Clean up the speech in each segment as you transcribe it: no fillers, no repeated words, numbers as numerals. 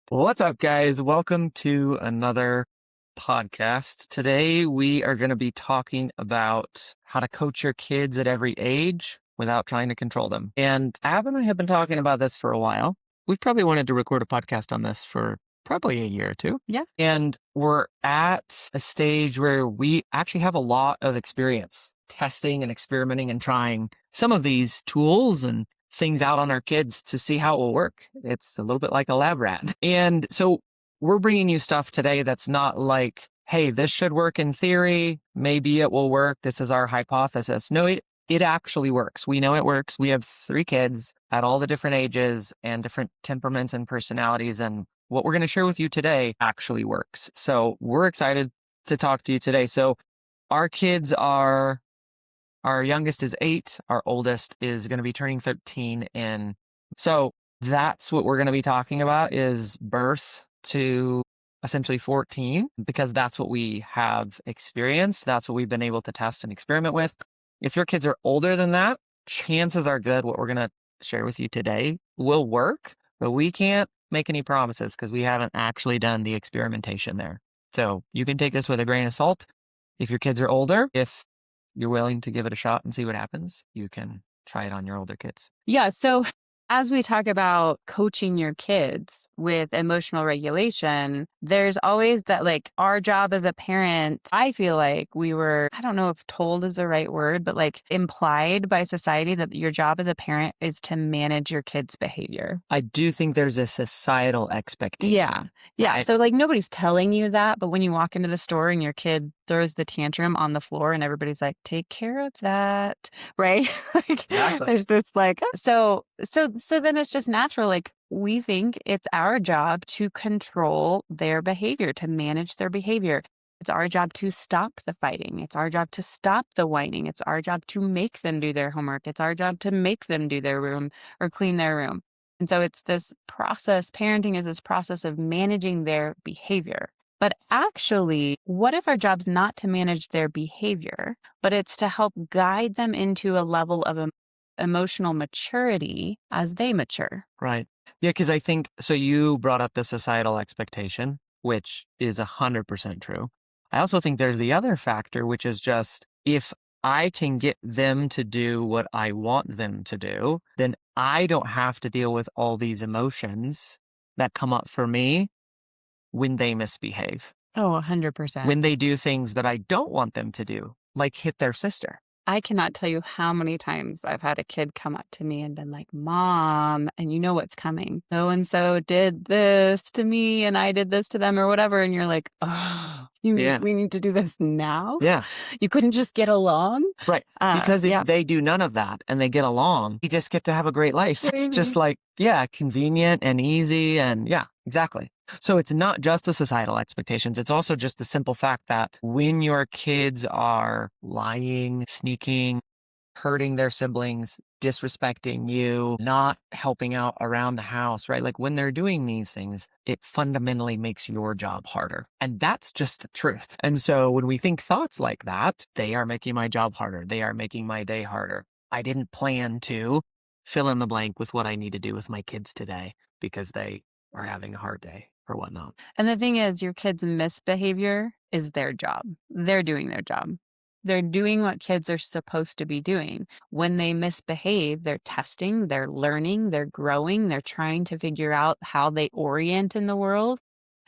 What's up, guys? Welcome to another podcast. Today, we are going to be talking about how to coach your kids at every age without trying to control them. And Ab and I have been talking about this for a while. We've probably wanted to record a podcast on this for probably a year or two. Yeah. And we're at a stage where we actually have a lot of experience testing and experimenting and trying some of these tools and things out on our kids to see how it will work. It's a little bit like a lab rat. And so we're bringing you stuff today that's not like, hey, this should work in theory. Maybe it will work. This is our hypothesis. No, it actually works. We know it works. We have 3 kids at all the different ages and different temperaments and personalities. And what we're going to share with you today actually works. So we're excited to talk to you today. So our kids are, our youngest is 8. Our oldest is going to be turning 13. And so that's what we're going to be talking about is birth to essentially 14, because that's what we have experienced. That's what we've been able to test and experiment with. If your kids are older than that, chances are good what we're going to share with you today will work, but we can't make any promises because we haven't actually done the experimentation there. So you can take this with a grain of salt. If your kids are older, if you're willing to give it a shot and see what happens, you can try it on your older kids. Yeah. So as we talk about coaching your kids with emotional regulation, there's always that, like, our job as a parent, I feel like we were, I don't know if told is the right word, but like implied by society that your job as a parent is to manage your kids' behavior. I do think there's a societal expectation. Yeah. Right? So like nobody's telling you that, but when you walk into the store and your kid throws the tantrum on the floor and everybody's like, take care of that. Right. Like Exactly. there's this like, so then it's just natural. Like we think it's our job to control their behavior, to manage their behavior. It's our job to stop the fighting. It's our job to stop the whining. It's our job to make them do their homework. It's our job to make them do their room or clean their room. And so it's this process, parenting is this process of managing their behavior. But actually, what if our job's not to manage their behavior, but it's to help guide them into a level of emotional maturity as they mature? Right. Yeah, because I think, so you brought up the societal expectation, which is 100% true. I also think there's the other factor, which is just if I can get them to do what I want them to do, then I don't have to deal with all these emotions that come up for me when they misbehave, Oh, 100%. when they do things that I don't want them to do, like hit their sister. I cannot tell you how many times I've had a kid come up to me and been like, Mom, and you know what's coming. So and so did this to me and I did this to them or whatever. And you're like, oh, you mean Yeah. we need to do this now? Yeah. You couldn't just get along? Right. Because if yeah. they do none of that and they get along, you just get to have a great life. It's just like, yeah, convenient and easy. And yeah, exactly. So it's not just the societal expectations. It's also just the simple fact that when your kids are lying, sneaking, hurting their siblings, disrespecting you, not helping out around the house, right? Like when they're doing these things, it fundamentally makes your job harder. And that's just the truth. And so when we think thoughts like that, they are making my job harder. They are making my day harder. I didn't plan to fill in the blank with what I need to do with my kids today because they are having a hard day or whatnot. And the thing is, your kids' misbehavior is their job. They're doing their job. They're doing what kids are supposed to be doing. When they misbehave, they're testing, they're learning, they're growing, they're trying to figure out how they orient in the world.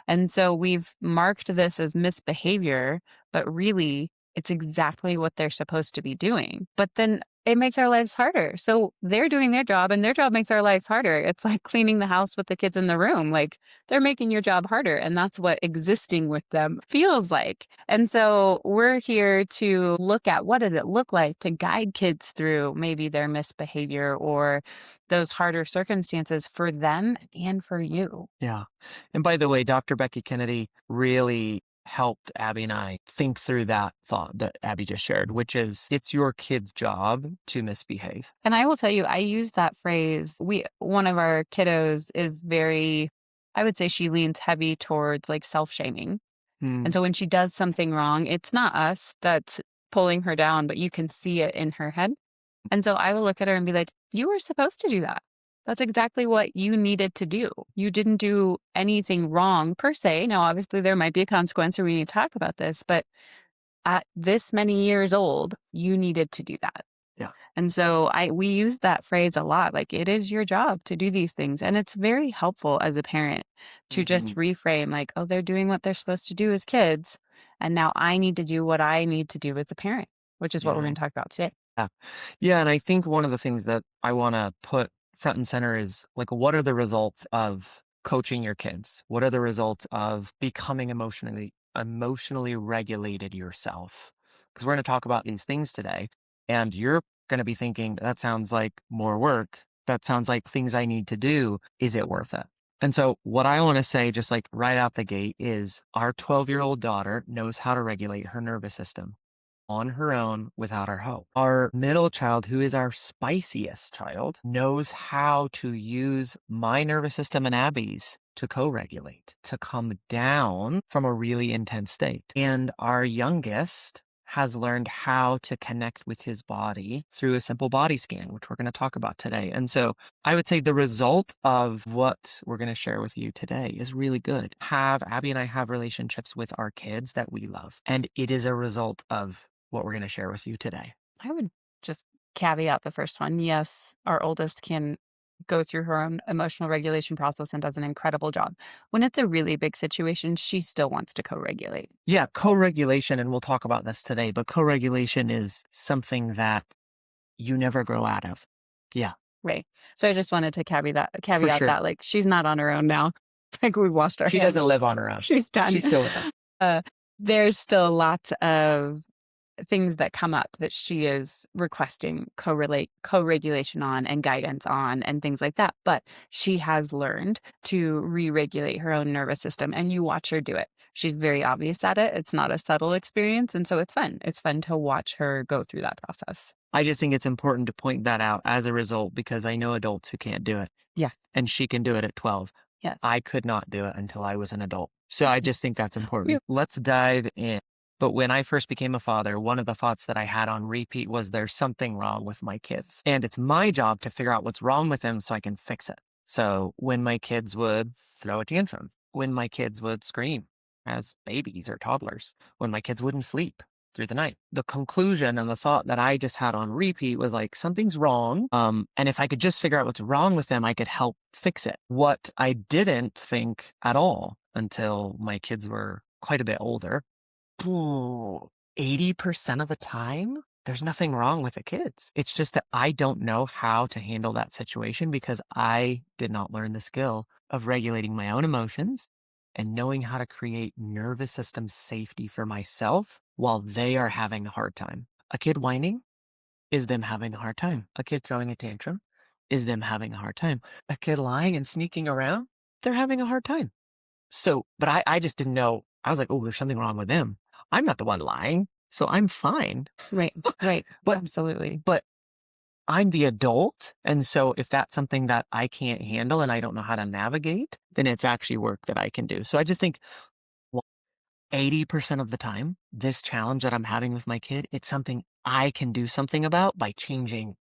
And so we've marked this as misbehavior, but really it's exactly what they're supposed to be doing. But then it makes our lives harder. So they're doing their job and their job makes our lives harder. It's like cleaning the house with the kids in the room. Like they're making your job harder. And that's what existing with them feels like. And so we're here to look at what does it look like to guide kids through maybe their misbehavior or those harder circumstances for them and for you. Yeah. And by the way, Dr. Becky Kennedy really helped Abby and I think through that thought that Abby just shared, which is it's your kid's job to misbehave. And I will tell you, I use that phrase. One of our kiddos is very, I would say she leans heavy towards like self-shaming. And so when she does something wrong, it's not us that's pulling her down, but you can see it in her head. And so I will look at her and be like, you were supposed to do that. That's exactly what you needed to do. You didn't do anything wrong per se. Now, obviously, there might be a consequence, or we need to talk about this, but at this many years old, you needed to do that. Yeah. And so we use that phrase a lot, like it is your job to do these things. And it's very helpful as a parent to just Mhm. reframe like, oh, they're doing what they're supposed to do as kids. And now I need to do what I need to do as a parent, which is what we're Yeah. going to talk about today. Yeah. Yeah, and I think one of the things that I wanna put front and center is, like, what are the results of coaching your kids? What are the results of becoming emotionally regulated yourself? Because 'Cause we're gonna talk about these things today, and you're gonna be thinking, "That sounds like more work. That sounds like things I need to do. Is it worth it?" And so what I wanna say, just, like, right out the gate is our 12-year-old daughter knows how to regulate her nervous system on her own without our help. Our middle child, who is our spiciest child, knows how to use my nervous system and Abby's to co regulate, to come down from a really intense state. And our youngest has learned how to connect with his body through a simple body scan, which we're going to talk about today. And so I would say the result of what we're going to share with you today is really good. Abby and I have relationships with our kids that we love, and it is a result of what we're going to share with you today. I would just caveat the first one. Yes, our oldest can go through her own emotional regulation process and does an incredible job. When it's a really big situation, she still wants to co regulate. Yeah, co-regulation, and we'll talk about this today, but co-regulation is something that you never grow out of. Yeah, Right. So I just wanted to for caveat sure. that like she's not on her own now. It's like we've washed our She hands. doesn't live on her own. She's done. She's still with us. Uh, there's still lots of things that come up that she is requesting co-regulation on and guidance on and things like that. But she has learned to re-regulate her own nervous system and you watch her do it. She's very obvious at it. It's not a subtle experience. And so it's fun. It's fun to watch her go through that process. I just think it's important to point that out as a result because I know adults who can't do it, Yes. and she can do it at 12. Yes. I could not do it until I was an adult. So I just think that's Yeah. important. Let's dive in. But when I first became a father, one of the thoughts that I had on repeat was there's something wrong with my kids. And it's my job to figure out what's wrong with them so I can fix it. So when my kids would throw a tantrum, when my kids would scream as babies or toddlers, when my kids wouldn't sleep through the night, the conclusion and the thought that I just had on repeat was like, something's wrong. And if I could just figure out what's wrong with them, I could help fix it. What I didn't think at all until my kids were quite a bit older, 80% of the time, there's nothing wrong with the kids. It's just that I don't know how to handle that situation because I did not learn the skill of regulating my own emotions and knowing how to create nervous system safety for myself while they are having a hard time. A kid whining is them having a hard time. A kid throwing a tantrum is them having a hard time. A kid lying and sneaking around, they're having a hard time. So, but I just didn't know. I was like, oh, there's something wrong with them. I'm not the one lying, so I'm fine. Right. Right. But Absolutely. but I'm the adult, and so if that's something that I can't handle and I don't know how to navigate, then it's actually work that I can do. So I just think 80% of the time, this challenge that I'm having with my kid, it's something I can do something about by changing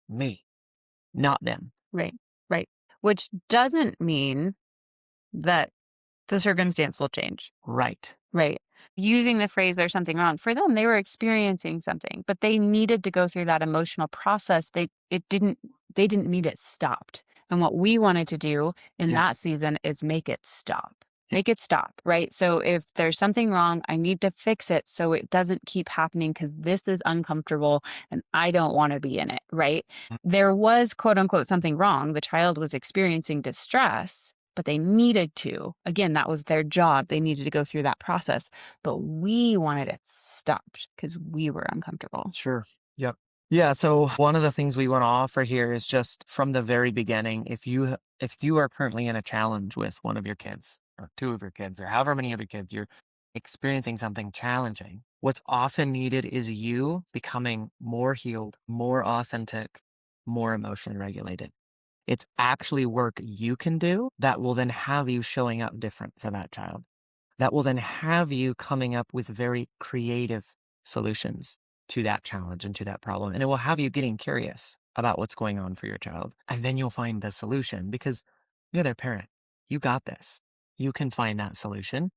me, not them. Right. Right. Which doesn't mean that the circumstance will change. Right. Right. Using the phrase there's something wrong. For them, they were experiencing something, but they needed to go through that emotional process. They didn't need it stopped. And what we wanted to do in Yeah. that season is make it stop. Make it stop, right? So if there's something wrong, I need to fix it so it doesn't keep happening because this is uncomfortable and I don't want to be in it, right? There was quote unquote something wrong. The child was experiencing distress, but they needed to. Again, that was their job. They needed to go through that process. But we wanted it stopped because we were uncomfortable. Sure. Yep. Yeah. So one of the things we want to offer here is just from the very beginning, if you are currently in a challenge with one of your kids or two of your kids or however many of your kids you're experiencing something challenging, what's often needed is you becoming more healed, more authentic, more emotionally regulated. It's actually work you can do that will then have you showing up different for that child. That will then have you coming up with very creative solutions to that challenge and to that problem. And it will have you getting curious about what's going on for your child. And then you'll find the solution because you're their parent. You got this. You can find that solution,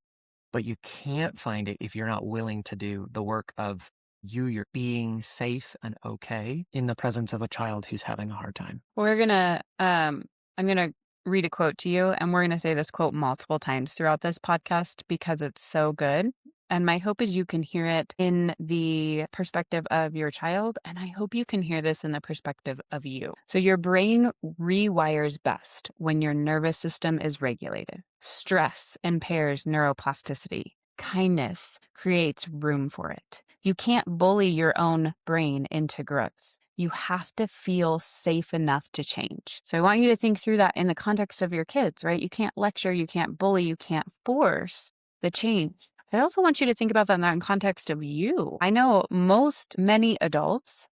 but you can't find it if you're not willing to do the work of you're being safe and okay in the presence of a child who's having a hard time. I'm gonna read a quote to you, and we're gonna say this quote multiple times throughout this podcast because it's so good. And my hope is you can hear it in the perspective of your child, and I hope you can hear this in the perspective of you. So your brain rewires best when your nervous system is regulated. Stress impairs neuroplasticity. Kindness creates room for it. You can't bully your own brain into growth. You have to feel safe enough to change. So I want you to think through that in the context of your kids, right? You can't lecture, you can't bully, you can't force the change. I also want you to think about that in context of you. I know many adults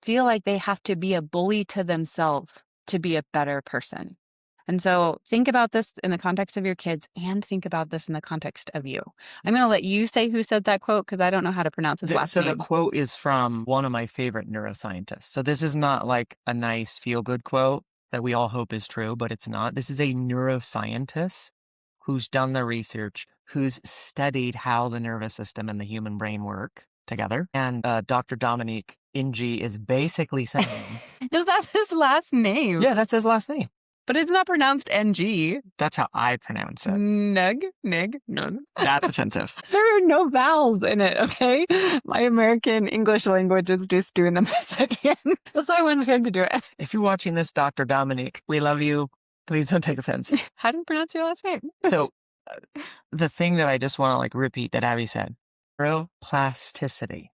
feel like they have to be a bully to themselves to be a better person. And so think about this in the context of your kids and think about this in the context of you. I'm going to let you say who said that quote because I don't know how to pronounce his last So name. the quote is from one of my favorite neuroscientists. So this is not like a nice feel-good quote that we all hope is true, but it's not. This is a neuroscientist who's done the research, who's studied how the nervous system and the human brain work together. And Dr. Dominique Ng is basically saying... No, that's his last name. Yeah, that's his last name. But it's not pronounced NG. That's how I pronounce it. Nug. That's offensive. There are no vowels in it, okay? My American English language is just doing the best I can. That's why I wanted him to do it. If you're watching this, Dr. Dominique, we love you. Please don't take offense. How do you pronounce your last name? So the thing that I just want to repeat that Abby said, neuroplasticity.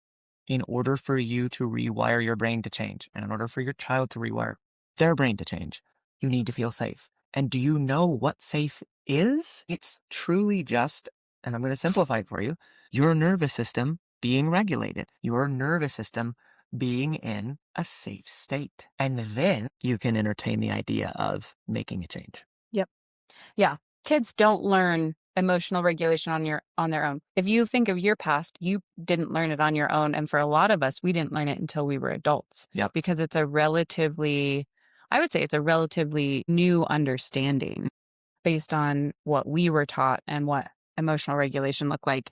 In order for you to rewire your brain to change, and in order for your child to rewire their brain to change, you need to feel safe. And do you know what safe is? It's truly just, and I'm going to simplify it for you, your nervous system being regulated, your nervous system being in a safe state. And then you can entertain the idea of making a change. Yep. Yeah. Kids don't learn emotional regulation on their own. If you think of your past, you didn't learn it on your own. And for a lot of us, we didn't learn it until we were adults. Yep. Because it's a relatively new understanding based on what we were taught and what emotional regulation looked like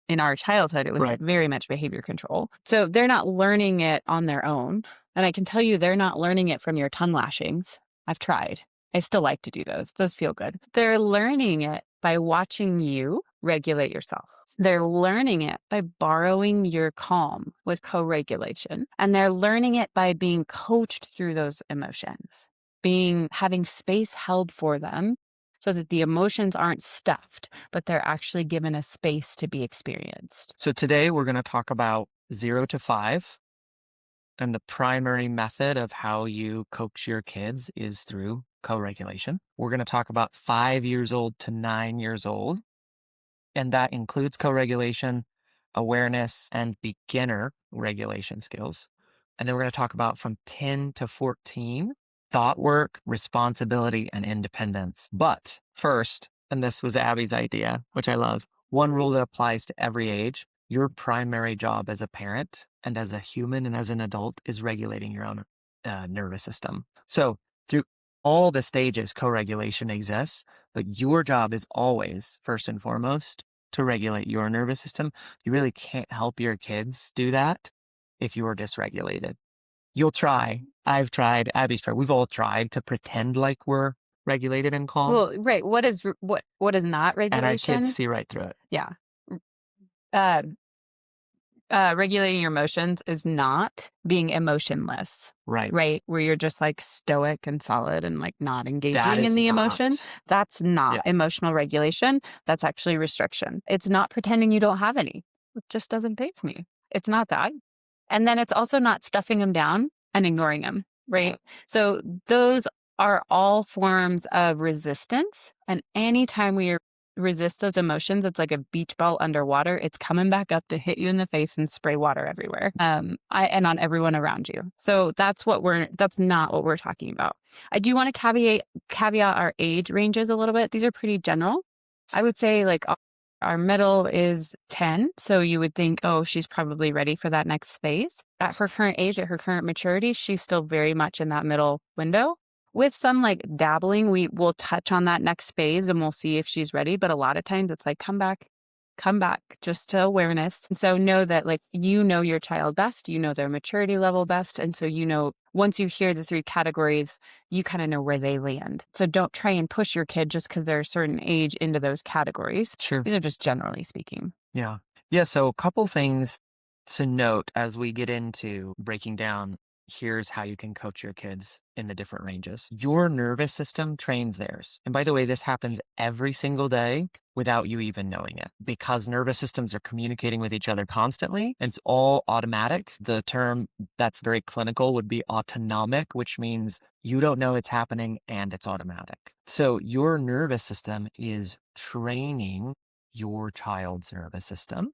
in our childhood. It was Right. very much behavior control. So they're not learning it on their own. And I can tell you they're not learning it from your tongue lashings. I've tried. I still like to do those. Those feel good. They're learning it by watching you regulate yourself. They're learning it by borrowing your calm with co-regulation. And they're learning it by being coached through those emotions, having space held for them so that the emotions aren't stuffed, but they're actually given a space to be experienced. So today we're going to talk about 0 to 5. And the primary method of how you coach your kids is through co-regulation. We're going to talk about 5 years old to 9 years old. And that includes co-regulation, awareness, and beginner regulation skills. And then we're going to talk about from 10 to 14, thought work, responsibility, and independence. But first, and this was Abby's idea, which I love, one rule that applies to every age: your primary job as a parent and as a human and as an adult is regulating your own nervous system. So through all the stages, co-regulation exists, but your job is always, first and foremost, to regulate your nervous system. You really can't help your kids do that if you are dysregulated. You'll try. I've tried. Abby's tried. We've all tried to pretend like we're regulated and calm. Well, right. What is not regulation? And our kids see right through it. Yeah. Regulating your emotions is not being emotionless, Right. where you're just stoic and solid and not That engaging is in the not. emotion. That's not Yeah. emotional regulation. That's actually restriction. It's not pretending you don't have any. It just doesn't faze me. It's not that. And then it's also not stuffing them down and ignoring them, right? So those are all forms of resistance. And anytime we resist those emotions, it's like a beach ball underwater. It's coming back up to hit you in the face and spray water everywhere, and on everyone around you. So that's not what we're talking about. I do want to caveat our age ranges a little bit. These are pretty general. I would say Our middle is 10. So you would think, oh, she's probably ready for that next phase. At her current age, at her current maturity, she's still very much in that middle window. With some like dabbling, we will touch on that next phase and we'll see if she's ready. But a lot of times it's like, come back just to awareness. And so know that like, you know your child best, you know their maturity level best. And so, you know, once you hear the 3 categories, you kind of know where they land. So don't try and push your kid just because they're a certain age into those categories. Sure. These are just generally speaking. Yeah. Yeah. So a couple things to note as we get into breaking down. Here's how you can coach your kids in the different ranges. Your nervous system trains theirs. And by the way, this happens every single day without you even knowing it because nervous systems are communicating with each other constantly. And it's all automatic. The term that's very clinical would be autonomic, which means you don't know it's happening and it's automatic. So your nervous system is training your child's nervous system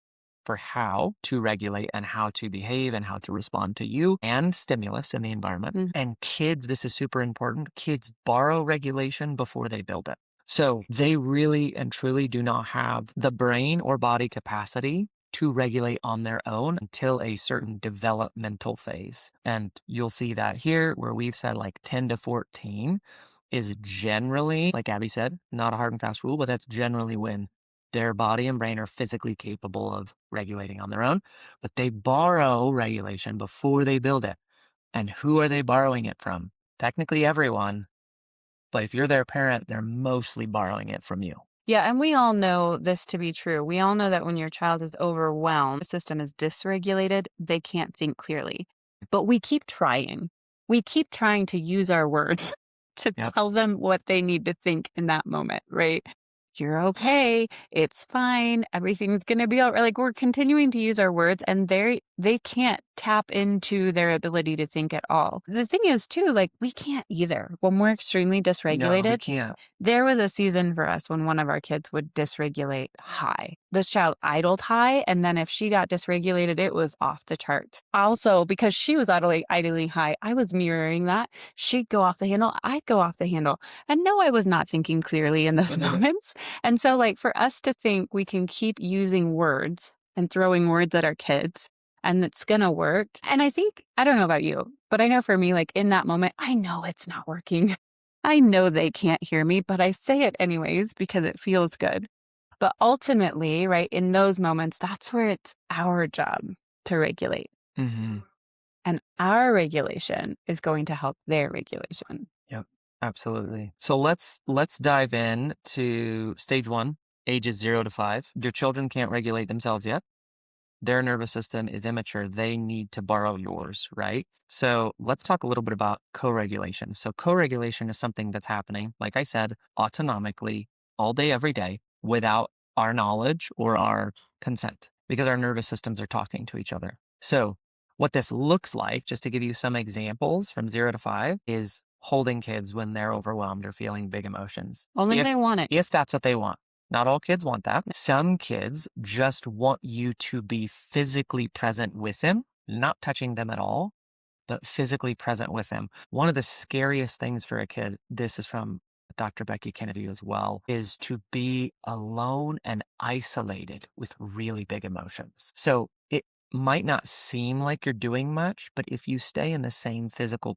for how to regulate and how to behave and how to respond to you and stimulus in the environment. And kids, this is super important. Kids borrow regulation before they build it. So they really and truly do not have the brain or body capacity to regulate on their own until a certain developmental phase. And you'll see that here where we've said like 10 to 14 is generally, like Abby said, not a hard and fast rule, but that's generally when their body and brain are physically capable of regulating on their own, but they borrow regulation before they build it. And who are they borrowing it from? Technically everyone, but if you're their parent, they're mostly borrowing it from you. Yeah, and we all know this to be true. We all know that when your child is overwhelmed, the system is dysregulated, they can't think clearly. But we keep trying. We keep trying to use our words to tell them what they need to think in that moment, right? You're okay. It's fine. Everything's going to be all right. Like we're continuing to use our words and they can't tap into their ability to think at all. The thing is too, like we can't either. When we're extremely dysregulated, No, we can't. There was a season for us when one of our kids would dysregulate high. This child idled high, and then if she got dysregulated, it was off the charts. Also, because she was idling high, I was mirroring that. She'd go off the handle, I'd go off the handle. And no, I was not thinking clearly in those moments. And so like for us to think we can keep using words and throwing words at our kids and it's going to work. And I think, I don't know about you, but I know for me, like in that moment, I know it's not working. I know they can't hear me, but I say it anyways because it feels good. But ultimately, right, in those moments, that's where it's our job to regulate. Mm-hmm. And our regulation is going to help their regulation. Yep, absolutely. So let's dive in to stage 1, ages 0 to 5. Your children can't regulate themselves yet. Their nervous system is immature. They need to borrow yours, right? So let's talk a little bit about co-regulation. So co-regulation is something that's happening, like I said, autonomically all day, every day, without our knowledge or our consent, because our nervous systems are talking to each other. So what this looks like, just to give you some examples from 0 to 5, is holding kids when they're overwhelmed or feeling big emotions. Only if they want it. If that's what they want. Not all kids want that. Some kids just want you to be physically present with them, not touching them at all, but physically present with them. One of the scariest things for a kid, this is from Dr. Becky Kennedy as well, is to be alone and isolated with really big emotions. So it might not seem like you're doing much, but if you stay in the same physical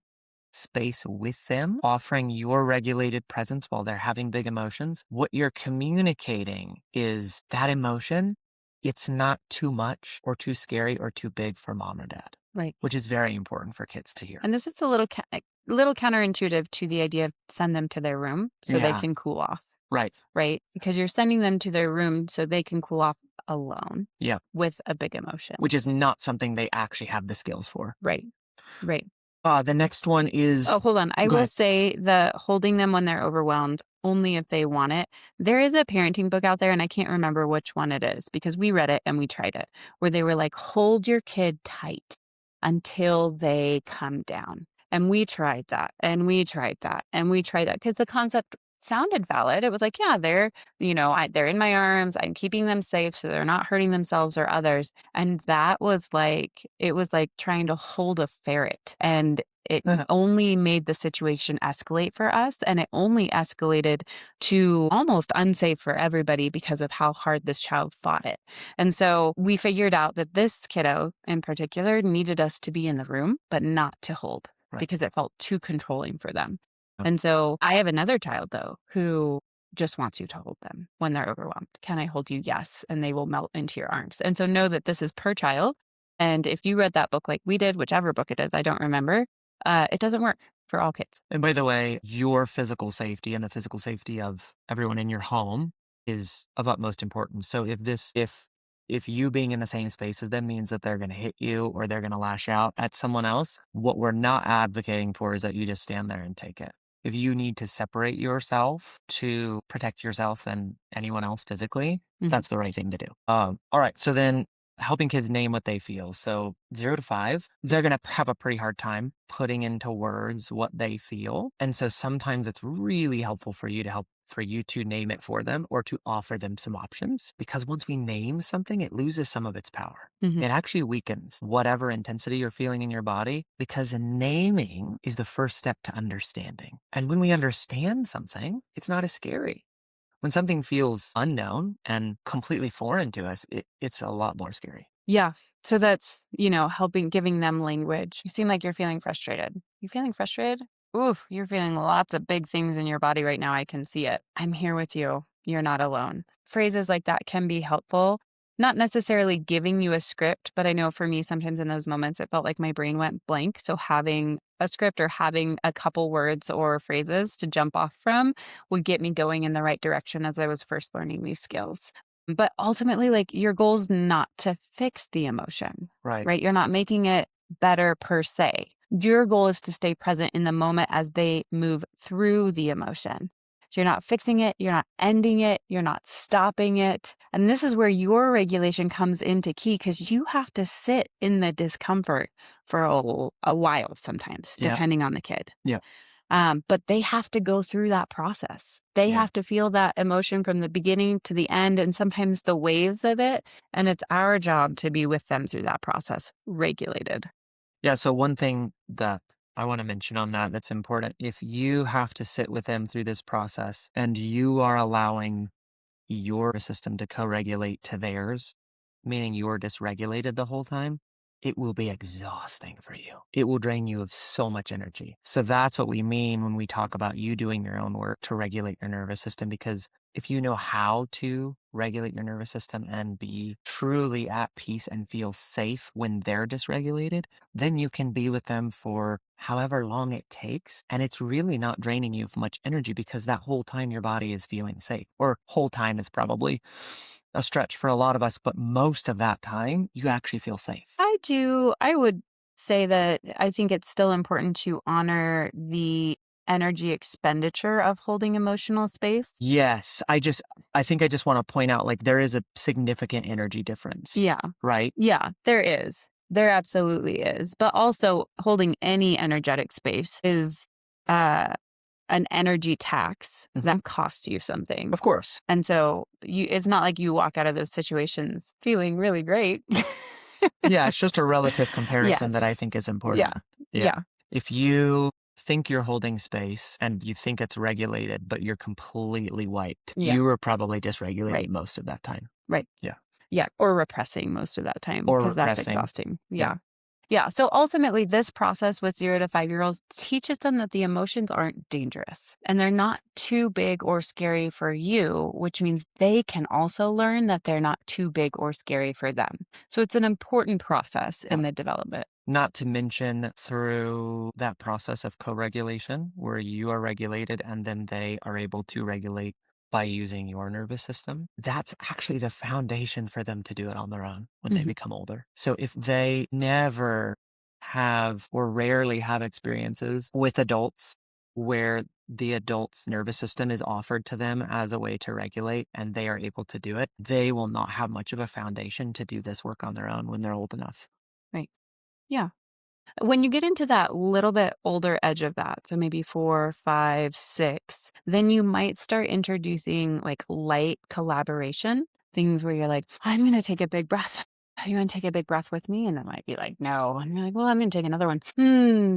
space with them, offering your regulated presence while they're having big emotions, what you're communicating is that emotion, it's not too much or too scary or too big for mom or dad. Right. Which is very important for kids to hear. And this is a little counterintuitive to the idea of send them to their room so they can cool off. Right. Right. Because you're sending them to their room so they can cool off alone. Yeah. With a big emotion. Which is not something they actually have the skills for. Right. Right. The next one is... Oh, hold on. I will say the holding them when they're overwhelmed, only if they want it. There is a parenting book out there, and I can't remember which one it is because we read it and we tried it, where they were like, hold your kid tight until they come down. And we tried that, and we tried that, and we tried that because the concept sounded valid. It was like, yeah, they're in my arms. I'm keeping them safe so they're not hurting themselves or others. And that was like, it was like trying to hold a ferret. And It Uh-huh. only made the situation escalate for us, and it only escalated to almost unsafe for everybody because of how hard this child fought it. And so we figured out that this kiddo in particular needed us to be in the room, but not to hold Right. because it felt too controlling for them. Yep. And so I have another child, though, who just wants you to hold them when they're overwhelmed. Can I hold you? Yes. And they will melt into your arms. And so know that this is per child. And if you read that book like we did, whichever book it is, I don't remember, it doesn't work for all kids. And by the way, your physical safety and the physical safety of everyone in your home is of utmost importance. So if you being in the same space as them means that they're going to hit you or they're going to lash out at someone else, what we're not advocating for is that you just stand there and take it. If you need to separate yourself to protect yourself and anyone else physically, that's the right thing to do. All right. So then helping kids name what they feel. So 0 to 5, they're going to have a pretty hard time putting into words what they feel. And so sometimes it's really helpful for you to name it for them or to offer them some options, because once we name something, it loses some of its power. Mhm. It actually weakens whatever intensity you're feeling in your body, because naming is the first step to understanding. And when we understand something, it's not as scary. When something feels unknown and completely foreign to us, it's a lot more scary. Yeah. So that's, helping, giving them language. You seem like you're feeling frustrated. You feeling frustrated? Oof, you're feeling lots of big things in your body right now. I can see it. I'm here with you. You're not alone. Phrases like that can be helpful. Not necessarily giving you a script, but I know for me, sometimes in those moments, it felt like my brain went blank. So having a script or having a couple words or phrases to jump off from would get me going in the right direction as I was first learning these skills. But ultimately, like, your goal is not to fix the emotion, Right. right? You're not making it better per se. Your goal is to stay present in the moment as they move through the emotion. So you're not fixing it, you're not ending it, you're not stopping it. And this is where your regulation comes into key, because you have to sit in the discomfort for a while sometimes, Yeah. depending on the kid. Yeah. But they have to go through that process. They Yeah. have to feel that emotion from the beginning to the end, and sometimes the waves of it. And it's our job to be with them through that process, regulated. Yeah. So one thing that I want to mention on that's important. If you have to sit with them through this process and you are allowing your system to co-regulate to theirs, meaning you're dysregulated the whole time, it will be exhausting for you. It will drain you of so much energy. So that's what we mean when we talk about you doing your own work to regulate your nervous system, because if you know how to regulate your nervous system and be truly at peace and feel safe when they're dysregulated, then you can be with them for however long it takes. And it's really not draining you of much energy, because that whole time your body is feeling safe. Or whole time is probably a stretch for a lot of us, but most of that time you actually feel safe. I would say that I think it's still important to honor the energy expenditure of holding emotional space. Yes, I think I just want to point out, like, there is a significant energy difference. Yeah. Right? Yeah, there is. There absolutely is. But also, holding any energetic space is an energy tax that costs you something. Of course. And so it's not like you walk out of those situations feeling really great. Yeah, it's just a relative comparison that I Yes. think is important. Yeah. If you think you're holding space and you think it's regulated, but you're completely wiped, Yeah. you were probably dysregulated Right. most of that time. Right. Yeah. Yeah. Or repressing most of that time, Or because that's repressing. exhausting. Yeah. Yeah. Yeah. So ultimately, this process with 0 to 5-year-olds teaches them that the emotions aren't dangerous and they're not too big or scary for you, which means they can also learn that they're not too big or scary for them. So it's an important process in the development. Not to mention through that process of co-regulation, where you are regulated and then they are able to regulate by using your nervous system. That's actually the foundation for them to do it on their own when they Mhm. become older. So if they never have or rarely have experiences with adults where the adult's nervous system is offered to them as a way to regulate and they are able to do it, they will not have much of a foundation to do this work on their own when they're old enough. Right. Yeah. When you get into that little bit older edge of that, so maybe 4, 5, 6, then you might start introducing like light collaboration, things where you're like, I'm going to take a big breath you want to take a big breath with me? And they might be like, no. And you're like, well, I'm going to take another one.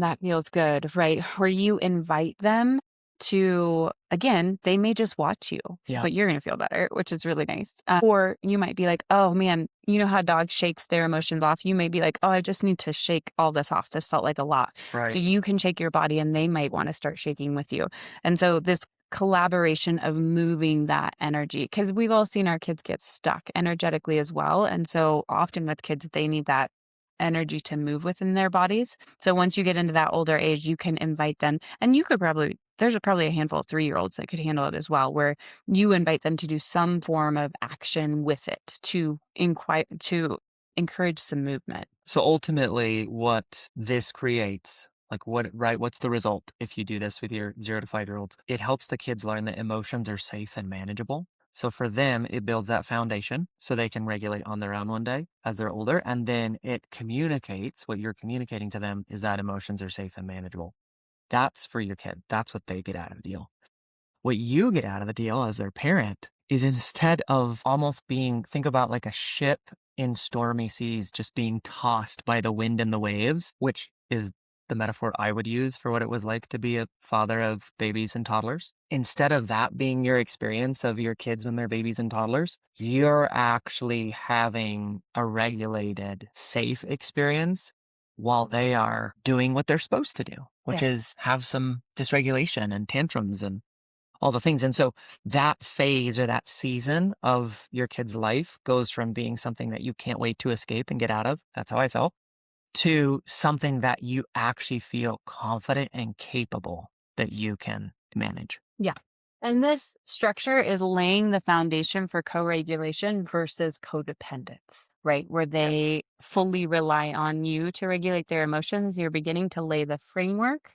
That feels good, right? Where you invite them to, again, they may just watch you, Yeah. but you're going to feel better, which is really nice. Or you might be like, oh man, you know how a dog shakes their emotions off? You may be like, oh, I just need to shake all this off. This felt like a lot. Right. So you can shake your body and they might want to start shaking with you. And so this collaboration of moving that energy, because we've all seen our kids get stuck energetically as well. And so often with kids, they need that energy to move within their bodies. So once you get into that older age, you can invite them, and you could probably, there's probably a handful of 3-year-olds that could handle it as well, where you invite them to do some form of action with it to encourage some movement. So ultimately, what this creates, like what's the result if you do this with your 0 to 5-year-olds? It helps the kids learn that emotions are safe and manageable. So for them, it builds that foundation so they can regulate on their own one day as they're older. And then it communicates, what you're communicating to them is that emotions are safe and manageable. That's for your kid. That's what they get out of the deal. What you get out of the deal as their parent is, instead of almost being, think about like a ship in stormy seas just being tossed by the wind and the waves, which is the metaphor I would use for what it was like to be a father of babies and toddlers. Instead of that being your experience of your kids when they're babies and toddlers, you're actually having a regulated, safe experience while they are doing what they're supposed to do, which is have some dysregulation and tantrums and all the things. And so that phase or that season of your kid's life goes from being something that you can't wait to escape and get out of. That's how I felt. To something that you actually feel confident and capable that you can manage. Yeah. And this structure is laying the foundation for co-regulation versus codependence, right? Where they fully rely on you to regulate their emotions. You're beginning to lay the framework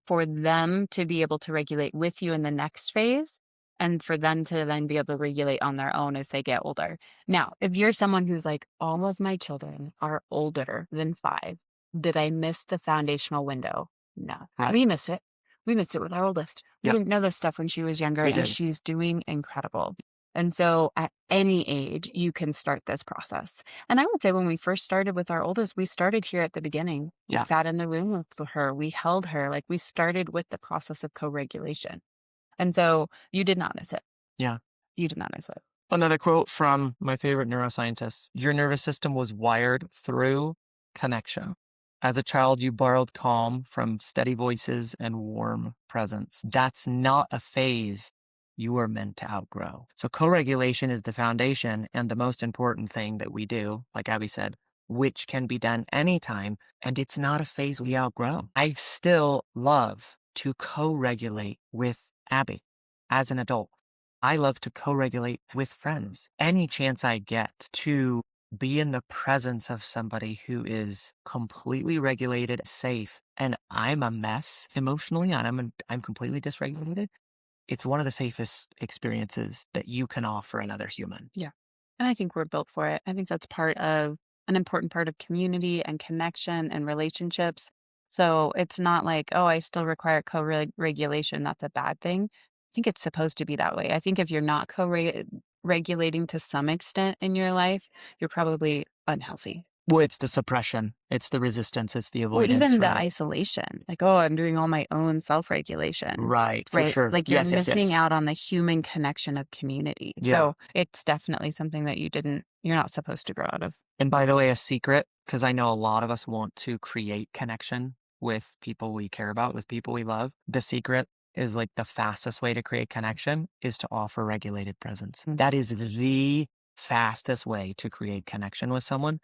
for them to be able to regulate with you in the next phase, and for them to then be able to regulate on their own as they get older. Now, if you're someone who's like, all of my children are older than 5, did I miss the foundational window? No, we missed it. We missed it with our oldest. We didn't know this stuff when she was younger, and she's doing incredible. And so at any age, you can start this process. And I would say when we first started with our oldest, we started here at the beginning. We sat in the room with her. We held her. Like, we started with the process of co-regulation. And so you did not miss it. Yeah. You did not miss it. Another quote from my favorite neuroscientist: your nervous system was wired through connection. As a child, you borrowed calm from steady voices and warm presence. That's not a phase you are meant to outgrow. So co-regulation is the foundation and the most important thing that we do, like Abby said, which can be done anytime. And it's not a phase we outgrow. I still love to co-regulate with Abby as an adult. I love to co-regulate with friends. Any chance I get to be in the presence of somebody who is completely regulated, safe, and I'm a mess emotionally, and I'm completely dysregulated, it's one of the safest experiences that you can offer another human. Yeah. And I think we're built for it. I think that's part of an important part of community and connection and relationships. So it's not like, oh, I still require co-regulation. That's a bad thing. I think it's supposed to be that way. I think if you're not co-regulating to some extent in your life, you're probably unhealthy. Well, it's the suppression, it's the resistance, it's the avoidance. Or even the isolation. Like, oh, I'm doing all my own self-regulation. Right, for sure. Like, you're missing out on the human connection of community. Yeah. So it's definitely something that you're not supposed to grow out of. And by the way, a secret, because I know a lot of us want to create connection with people we care about, with people we love. The secret is, like, the fastest way to create connection is to offer regulated presence. That is the fastest way to create connection with someone,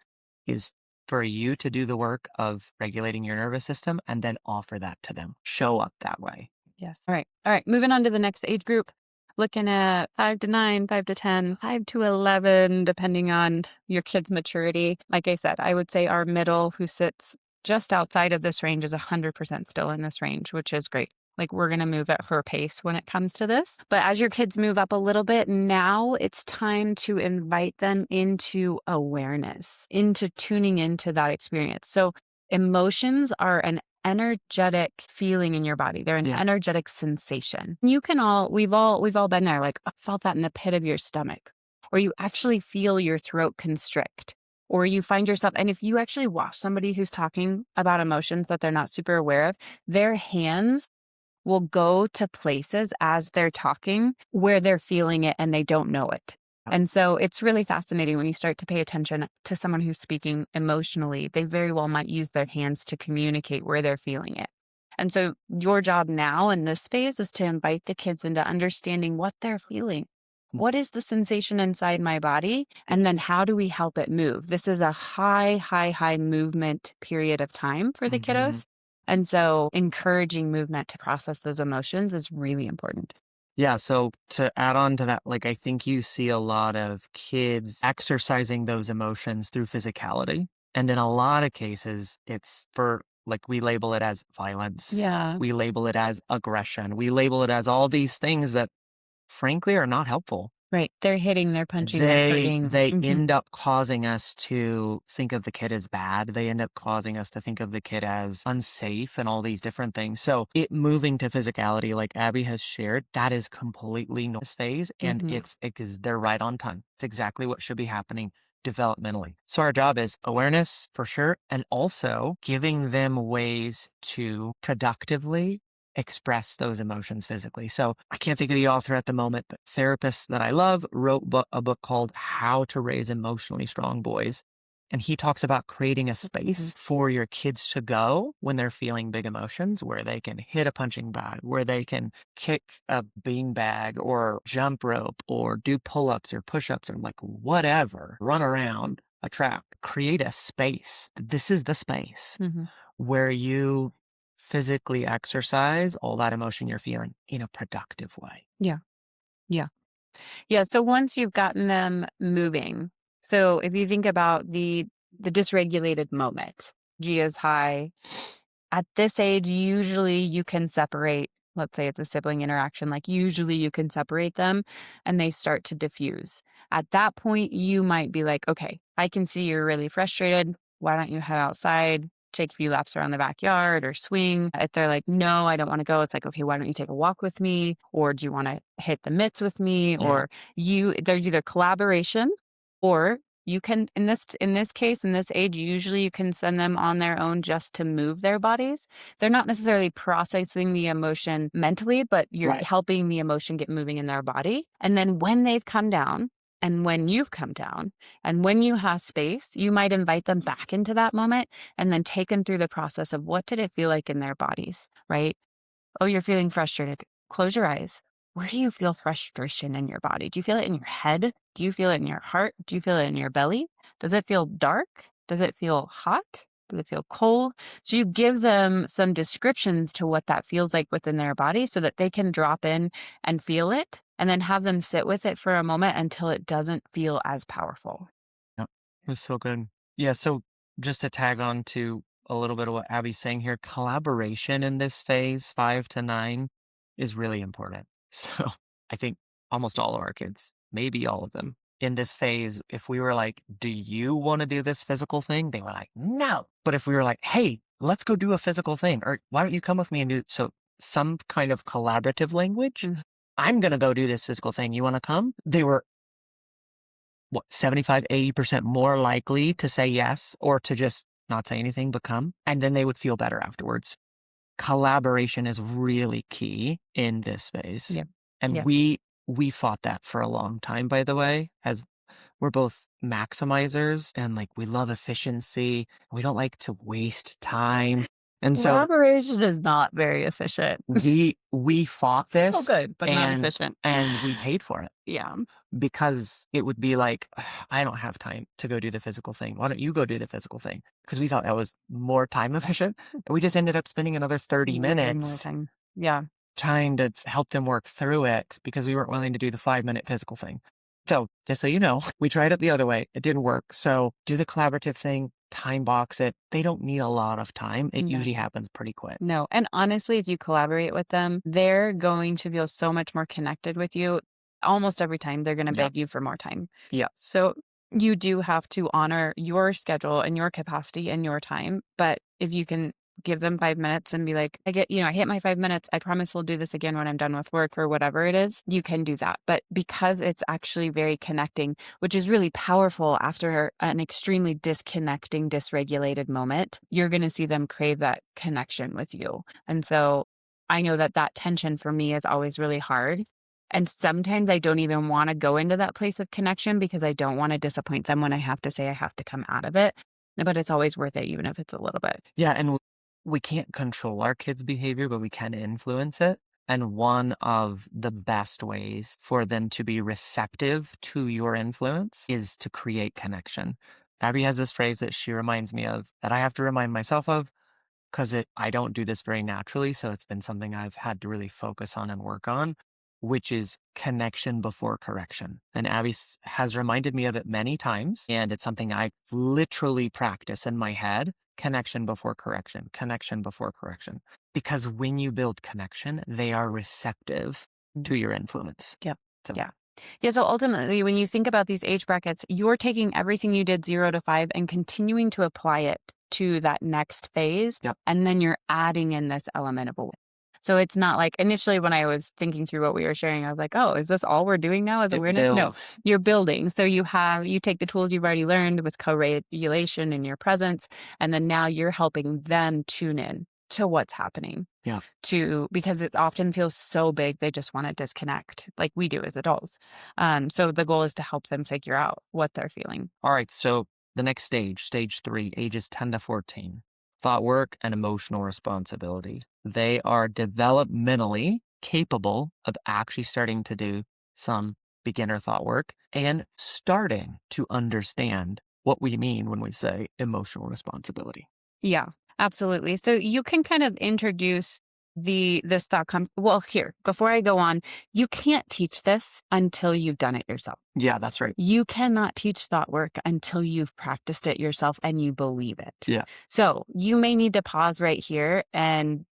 is for you to do the work of regulating your nervous system and then offer that to them. Show up that way. Yes. All right. Moving on to the next age group. Looking at 5 to 9, 5 to 10, 5 to 11, depending on your kid's maturity. Like I said, I would say our middle, who sits just outside of this range, is 100% still in this range, which is great. Like, we're going to move at her pace when it comes to this. But as your kids move up a little bit, now it's time to invite them into awareness, into tuning into that experience. So emotions are an energetic feeling in your body. They're an energetic sensation. We've all been there, like, I felt that in the pit of your stomach, or you actually feel your throat constrict, or you find yourself, and if you actually watch somebody who's talking about emotions that they're not super aware of, their hands will go to places as they're talking where they're feeling it and they don't know it. And so it's really fascinating when you start to pay attention to someone who's speaking emotionally. They very well might use their hands to communicate where they're feeling it. And so your job now in this phase is to invite the kids into understanding what they're feeling. What is the sensation inside my body? And then how do we help it move? This is a high movement period of time for the kiddos. And so encouraging movement to process those emotions is really important. Yeah, so to add on to that, like I think you see a lot of kids exercising those emotions through physicality. And in a lot of cases, it's for like we label it as violence. Yeah. We label it as aggression. We label it as all these things that frankly are not helpful. Right. They're hitting, they're punching, they're hurting. They end up causing us to think of the kid as bad. They end up causing us to think of the kid as unsafe and all these different things. So it moving to physicality, like Abby has shared, that is completely no phase, and it's because they're right on time. It's exactly what should be happening developmentally. So our job is awareness for sure, and also giving them ways to productively express those emotions physically. So I can't think of the author at the moment, but therapists that I love wrote a book called How to Raise Emotionally Strong Boys. And he talks about creating a space for your kids to go when they're feeling big emotions, where they can hit a punching bag, where they can kick a bean bag or jump rope or do pull-ups or push-ups or like whatever, run around a track, create a space. This is the space where you physically exercise all that emotion you're feeling in a productive way. Yeah. So once you've gotten them moving, so if you think about the dysregulated moment, G is high. At this age, usually you can separate, let's say it's a sibling interaction, like usually you can separate them and they start to diffuse. At that point, you might be like, okay, I can see you're really frustrated. Why don't you head outside? Take a few laps around the backyard or swing. If they're like, no, I don't want to go, it's like, okay, why don't you take a walk with me? Or do you want to hit the mitts with me? Or there's either collaboration, or you can, in this case, in this age, usually you can send them on their own just to move their bodies. They're not necessarily processing the emotion mentally, but you're helping the emotion get moving in their body. And then when they've come down, and when you've come down, and when you have space, you might invite them back into that moment and then take them through the process of what did it feel like in their bodies, right? Oh, you're feeling frustrated. Close your eyes. Where do you feel frustration in your body? Do you feel it in your head? Do you feel it in your heart? Do you feel it in your belly? Does it feel dark? Does it feel hot? Does it feel cold? So you give them some descriptions to what that feels like within their body so that they can drop in and feel it, and then have them sit with it for a moment until it doesn't feel as powerful. Yep. That's so good. Yeah. So just to tag on to a little bit of what Abby's saying here, collaboration in this phase, 5 to 9, is really important. So I think almost all of our kids, maybe all of them, in this phase, if we were like, do you want to do this physical thing? They were like, no. But if we were like, hey, let's go do a physical thing, or why don't you come with me and do so some kind of collaborative language? I'm going to go do this physical thing. You want to come? They were 75, 80% more likely to say yes, or to just not say anything, but come. And then they would feel better afterwards. Collaboration is really key in this phase. And we fought that for a long time, by the way, as we're both maximizers and like we love efficiency. We don't like to waste time. And so collaboration is not very efficient. we fought this. So good, but not efficient. And we paid for it. Yeah. Because it would be like, I don't have time to go do the physical thing. Why don't you go do the physical thing? Because we thought that was more time efficient. And we just ended up spending another 30 minutes trying to help them work through it because we weren't willing to do the 5-minute physical thing. So just so you know, we tried it the other way. It didn't work. So do the collaborative thing, time box it. They don't need a lot of time. It usually happens pretty quick. No. And honestly, if you collaborate with them, they're going to feel so much more connected with you. Almost every time they're going to beg you for more time. Yeah. So you do have to honor your schedule and your capacity and your time. But if you can give them 5 minutes and be like, I hit my 5 minutes. I promise we'll do this again when I'm done with work or whatever it is. You can do that. But because it's actually very connecting, which is really powerful after an extremely disconnecting, dysregulated moment, you're going to see them crave that connection with you. And so I know that tension for me is always really hard. And sometimes I don't even want to go into that place of connection because I don't want to disappoint them when I have to say I have to come out of it. But it's always worth it, even if it's a little bit. Yeah, and we can't control our kids' behavior, but we can influence it. And one of the best ways for them to be receptive to your influence is to create connection. Abby has this phrase that she reminds me of that I have to remind myself of because I don't do this very naturally. So it's been something I've had to really focus on and work on, which is connection before correction. And Abby has reminded me of it many times. And it's something I literally practice in my head: connection before correction, connection before correction. Because when you build connection, they are receptive to your influence. Yep. So, Yeah. Yeah. So ultimately, when you think about these age brackets, you're taking everything you did 0 to 5 and continuing to apply it to that next phase. Yep. And then you're adding in this element of awareness. So it's not like initially when I was thinking through what we were sharing, I was like, oh, is this all we're doing now is it awareness? No, builds. you're building. So you take the tools you've already learned with co-regulation and your presence, and then now you're helping them tune in to what's happening. Yeah. Because it often feels so big, they just want to disconnect like we do as adults. So the goal is to help them figure out what they're feeling. All right. So the next stage 3, ages 10 to 14, thought work and emotional responsibility. They are developmentally capable of actually starting to do some beginner thought work and starting to understand what we mean when we say emotional responsibility. Yeah, absolutely. So you can kind of introduce this thought. Well, here, before I go on, you can't teach this until you've done it yourself. Yeah, that's right. You cannot teach thought work until you've practiced it yourself and you believe it. Yeah. So you may need to pause right here and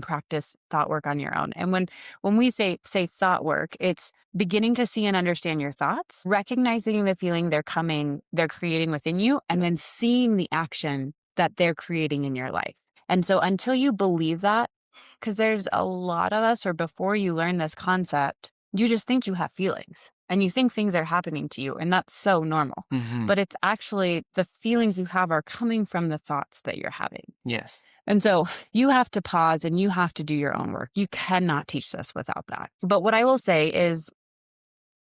practice thought work on your own. And when we say thought work, it's beginning to see and understand your thoughts, recognizing the feeling they're creating within you, and then seeing the action that they're creating in your life. And so until you believe that, because there's a lot of us, or before you learn this concept, you just think you have feelings and you think things are happening to you, and that's so normal. Mm-hmm. But it's actually the feelings you have are coming from the thoughts that you're having. Yes. And so you have to pause and you have to do your own work. You cannot teach this without that. But what I will say is,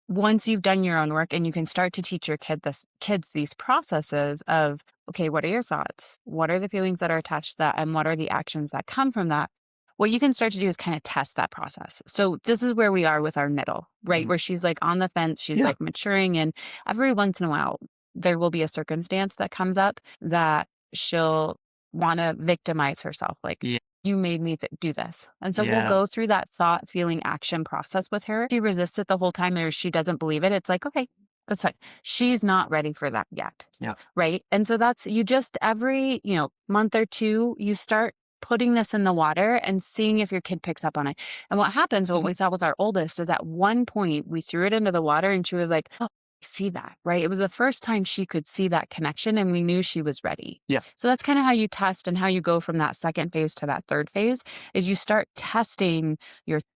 once you've done your own work and you can start to teach your kids these processes of, okay, what are your thoughts? What are the feelings that are attached to that? And what are the actions that come from that? What you can start to do is kind of test that process. So this is where we are with our middle, right? Mm-hmm. Where she's like on the fence, she's like maturing, and every once in a while, there will be a circumstance that comes up that she'll want to victimize herself. Like, you made me do this. And so we'll go through that thought, feeling, action process with her. She resists it the whole time, or she doesn't believe it. It's like, okay, that's fine. She's not ready for that yet. Yeah. Right. And so that's, you just every, month or two, you start putting this in the water and seeing if your kid picks up on it. And what happens, what we saw with our oldest, is at one point we threw it into the water and she was like, oh, see that, right? It was the first time she could see that connection, and we knew she was ready. Yeah. So that's kind of how you test and how you go from that second phase to that third phase, is you start testing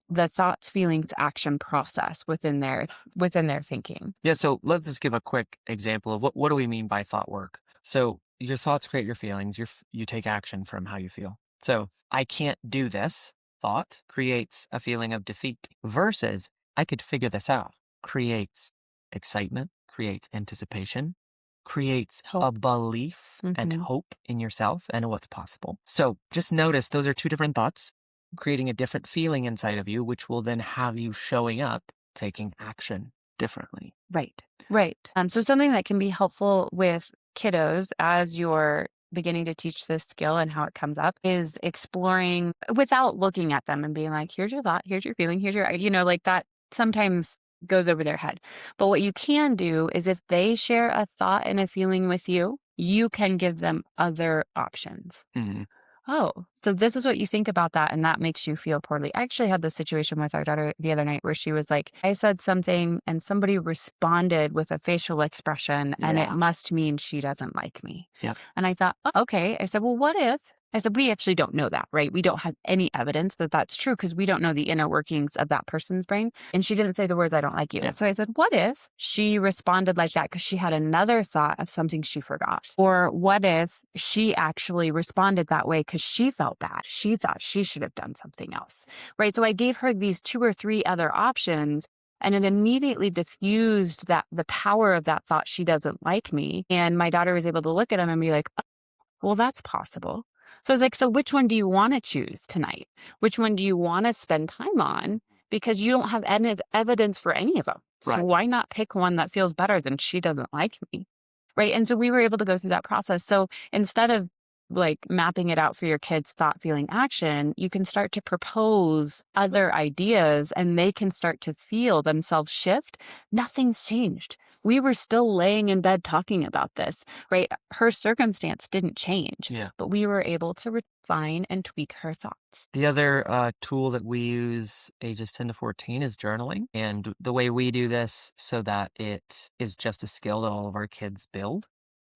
the thoughts, feelings, action process within their thinking. Yeah. So let's just give a quick example of what do we mean by thought work. So your thoughts create your feelings. You take action from how you feel. So I can't do this thought creates a feeling of defeat, versus I could figure this out creates excitement, creates anticipation, creates Hope. a belief and hope in yourself and what's possible. So just notice those are two different thoughts, creating a different feeling inside of you, which will then have you showing up, taking action differently. Right. So something that can be helpful with kiddos as you're beginning to teach this skill and how it comes up is exploring without looking at them and being like, here's your thought, here's your feeling, here's your, like that sometimes goes over their head. But what you can do is, if they share a thought and a feeling with you, you can give them other options. Mm-hmm. Oh, so this is what you think about that, and that makes you feel poorly. I actually had this situation with our daughter the other night where she was like, I said something and somebody responded with a facial expression, and it must mean she doesn't like me. Yeah. And I thought, oh, okay. I said, well, what if I said, we actually don't know that, right? We don't have any evidence that that's true because we don't know the inner workings of that person's brain. And she didn't say the words, I don't like you. Yeah. So I said, what if she responded like that because she had another thought of something she forgot? Or what if she actually responded that way because she felt bad? She thought she should have done something else, right? So I gave her these 2 or 3 other options. And it immediately diffused that the power of that thought, she doesn't like me. And my daughter was able to look at him and be like, oh, well, that's possible. So I was like, so which one do you want to choose tonight? Which one do you want to spend time on? Because you don't have evidence for any of them. So Right. why not pick one that feels better than she doesn't like me? Right. And so we were able to go through that process. So instead of like mapping it out for your kids' thought, feeling, action, you can start to propose other ideas and they can start to feel themselves shift. Nothing's changed. We were still laying in bed talking about this, right? Her circumstance didn't change, Yeah. but we were able to refine and tweak her thoughts. The other tool that we use ages 10 to 14 is journaling. And the way we do this so that it is just a skill that all of our kids build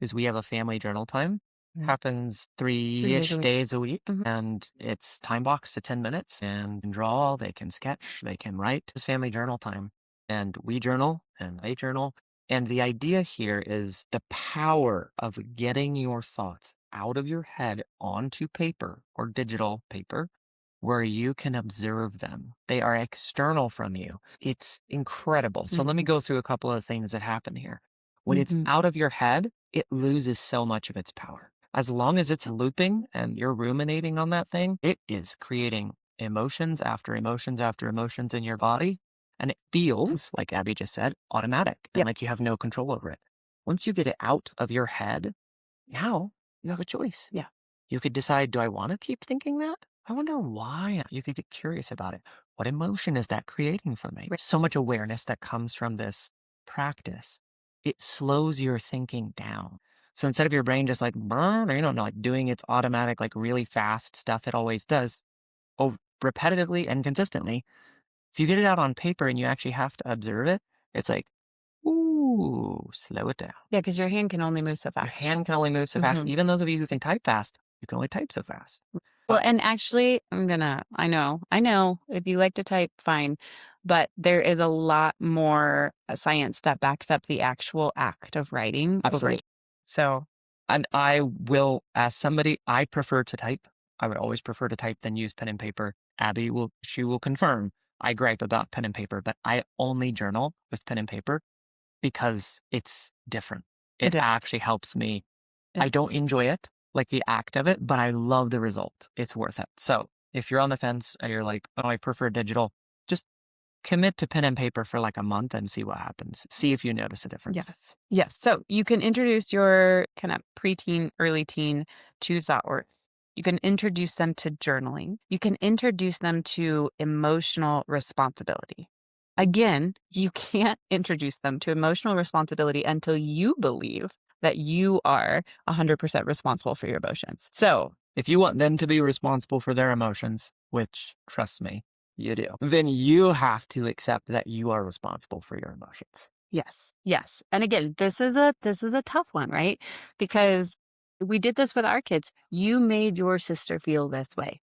is we have a family journal time. Mm. Happens 3-ish days a week. And it's time boxed to 10 minutes and can draw, they can sketch, they can write. It's family journal time. And we journal and I journal. And the idea here is the power of getting your thoughts out of your head onto paper or digital paper where you can observe them. They are external from you. It's incredible. So let me go through a couple of things that happen here. When it's out of your head, it loses so much of its power. As long as it's looping and you're ruminating on that thing, it is creating emotions after emotions after emotions in your body. And it feels, like Abby just said, automatic and like you have no control over it. Once you get it out of your head, now you have a choice. Yeah. You could decide, do I want to keep thinking that? I wonder why. You could get curious about it. What emotion is that creating for me? Right. So much awareness that comes from this practice. It slows your thinking down. So instead of your brain just like, like doing its automatic, like really fast stuff it always does, repetitively and consistently, if you get it out on paper and you actually have to observe it, it's like, ooh, slow it down. Yeah, because your hand can only move so fast. Your hand can only move so fast. Even those of you who can type fast, you can only type so fast. Well, and actually, I know, if you like to type, fine. But there is a lot more science that backs up the actual act of writing. Absolutely. So, and I will, as somebody, I prefer to type. I would always prefer to type than use pen and paper. Abby she will confirm. I gripe about pen and paper, but I only journal with pen and paper because it's different. It actually helps me. I don't enjoy it, like the act of it, but I love the result. It's worth it. So if you're on the fence and you're like, oh, I prefer digital, just commit to pen and paper for like a month and see what happens. See if you notice a difference. Yes. So you can introduce your kind of preteen, early teen to thought work. You can introduce them to journaling. You can introduce them to emotional responsibility. Again, you can't introduce them to emotional responsibility until you believe that you are 100% responsible for your emotions. So if you want them to be responsible for their emotions, which, trust me, you do, then you have to accept that you are responsible for your emotions. Yes. And again, this is a tough one, right? Because we did this with our kids. You made your sister feel this way.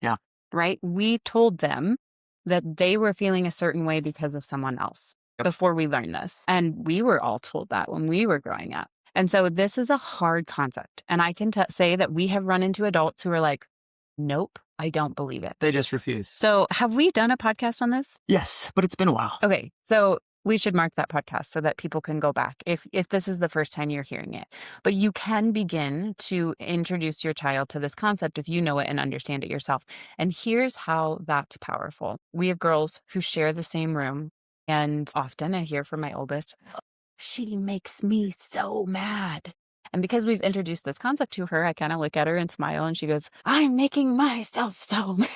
Yeah. Right? We told them that they were feeling a certain way because of someone else before we learned this. And we were all told that when we were growing up. And so this is a hard concept. And I can say that we have run into adults who are like, nope, I don't believe it. They just refuse. So have we done a podcast on this? Yes, but it's been a while. Okay. So we should mark that podcast so that people can go back if this is the first time you're hearing it. But you can begin to introduce your child to this concept if you know it and understand it yourself. And here's how that's powerful. We have girls who share the same room. And often I hear from my oldest, she makes me so mad. And because we've introduced this concept to her, I kind of look at her and smile and she goes, I'm making myself so mad.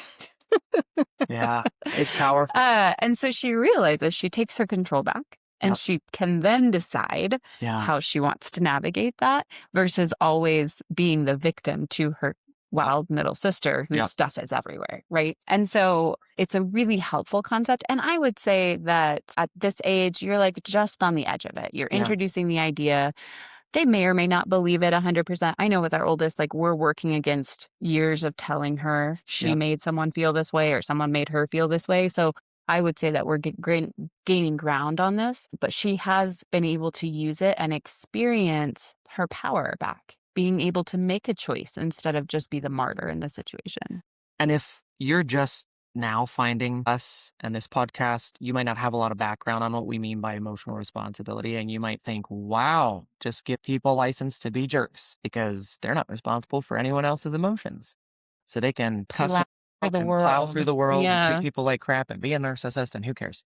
Yeah, it's powerful. And so she realizes she takes her control back and she can then decide how she wants to navigate that versus always being the victim to her wild middle sister whose stuff is everywhere, right? And so it's a really helpful concept. And I would say that at this age, you're like just on the edge of it. You're introducing the idea. They may or may not believe it 100%. I know with our oldest, like we're working against years of telling her she Yep. made someone feel this way or someone made her feel this way. So I would say that we're gaining ground on this, but she has been able to use it and experience her power back, being able to make a choice instead of just be the martyr in the situation. And if you're just now finding us and this podcast, you might not have a lot of background on what we mean by emotional responsibility. And you might think, wow, just give people license to be jerks because they're not responsible for anyone else's emotions. So they can cuss Plow through the and plow through world. the world and treat Yeah. people like crap and be a narcissist and who cares?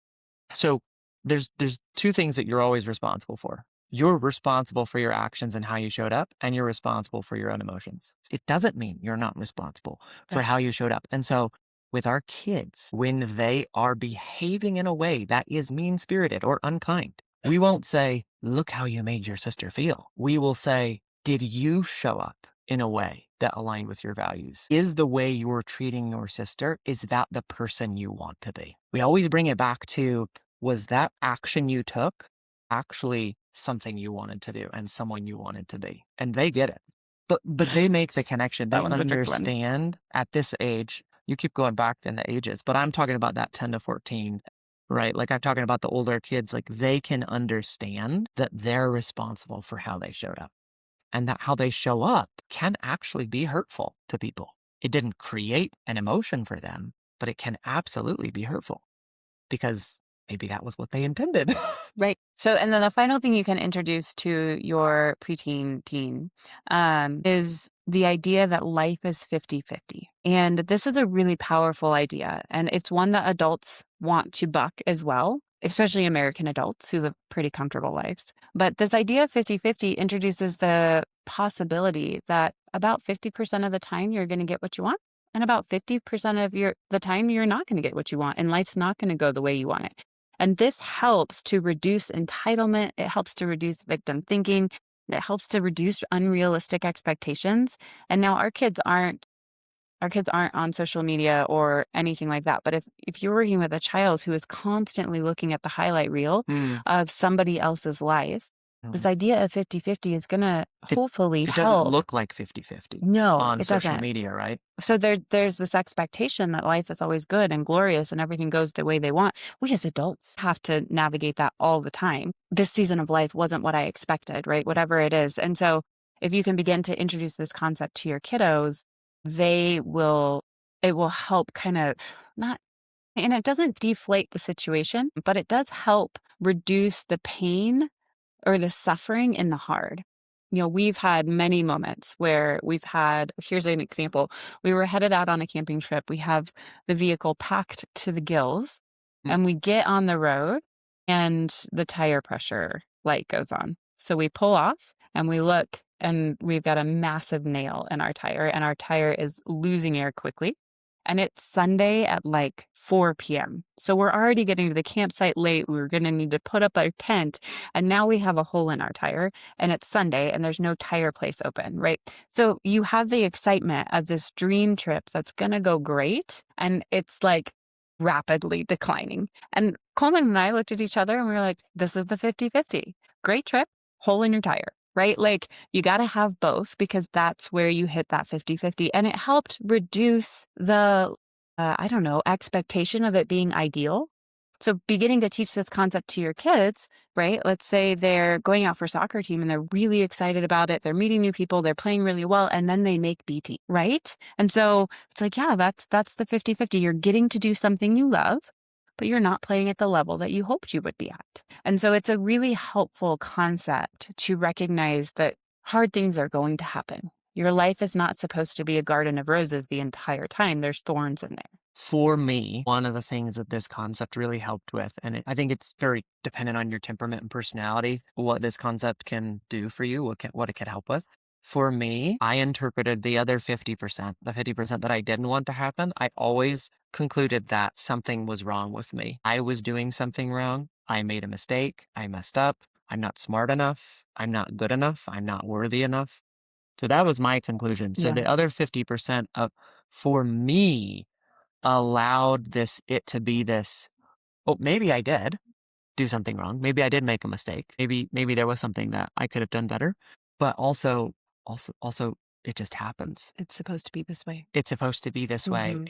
So there's two things that you're always responsible for. You're responsible for your actions and how you showed up, and you're responsible for your own emotions. It doesn't mean you're not responsible for Right. how you showed up. And so with our kids, when they are behaving in a way that is mean-spirited or unkind, we won't say, look how you made your sister feel. We will say, did you show up in a way that aligned with your values? Is the way you're treating your sister, is that the person you want to be? We always bring it back to, was that action you took actually something you wanted to do and someone you wanted to be? And they get it. But they make the connection. They That one's a tricky one. understand at this age. You keep going back in the ages, but I'm talking about that 10 to 14, right? Like I'm talking about the older kids, like they can understand that they're responsible for how they showed up and that how they show up can actually be hurtful to people. It didn't create an emotion for them, but it can absolutely be hurtful because maybe that was what they intended. Right. So, and then the final thing you can introduce to your preteen teen is the idea that life is 50-50. And this is a really powerful idea. And it's one that adults want to buck as well, especially American adults who live pretty comfortable lives. But this idea of 50-50 introduces the possibility that about 50% of the time you're going to get what you want. And about 50% of the time you're not going to get what you want. And life's not going to go the way you want it. And this helps to reduce entitlement. It helps to reduce victim thinking. It helps to reduce unrealistic expectations. And now our kids aren't on social media or anything like that. But if you're working with a child who is constantly looking at the highlight reel of somebody else's life, this idea of 50-50 is going to hopefully It doesn't help. look like 50-50 No, on it social doesn't. media, right? So there's this expectation that life is always good and glorious and everything goes the way they want. We as adults have to navigate that all the time. This season of life wasn't what I expected, right? Whatever it is. And so if you can begin to introduce this concept to your kiddos, it will help kind of not, and it doesn't deflate the situation, but it does help reduce the pain or the suffering in the hard. We've had many moments where here's an example. We were headed out on a camping trip. We have the vehicle packed to the gills and we get on the road and the tire pressure light goes on. So we pull off and we look and we've got a massive nail in our tire and our tire is losing air quickly. And it's Sunday at like 4 p.m. So we're already getting to the campsite late. We were going to need to put up our tent. And now we have a hole in our tire and it's Sunday and there's no tire place open, right? So you have the excitement of this dream trip that's going to go great. And it's like rapidly declining. And Coleman and I looked at each other and we were like, this is the 50-50. Great trip, hole in your tire. Right? Like you got to have both because that's where you hit that 50-50. And it helped reduce the, expectation of it being ideal. So beginning to teach this concept to your kids, right? Let's say they're going out for soccer team and they're really excited about it. They're meeting new people. They're playing really well. And then they make B team, right? And so it's like, yeah, that's the 50-50. You're getting to do something you love, but you're not playing at the level that you hoped you would be at. And so it's a really helpful concept to recognize that hard things are going to happen. Your life is not supposed to be a garden of roses the entire time. There's thorns in there. For me, one of the things that this concept really helped with, and I think it's very dependent on your temperament and personality, what this concept can do for you, what it can help with. For me, I interpreted the other 50%, the 50% that I didn't want to happen. I always concluded that something was wrong with me. I was doing something wrong. I made a mistake. I messed up. I'm not smart enough. I'm not good enough. I'm not worthy enough. So that was my conclusion. So Yeah. the other 50% for me allowed it to be this, oh, maybe I did. do something wrong. Maybe I did make a mistake. Maybe there was something that I could have done better. But also, it just happens. It's supposed to be this way. It's supposed to be this way. Mhm.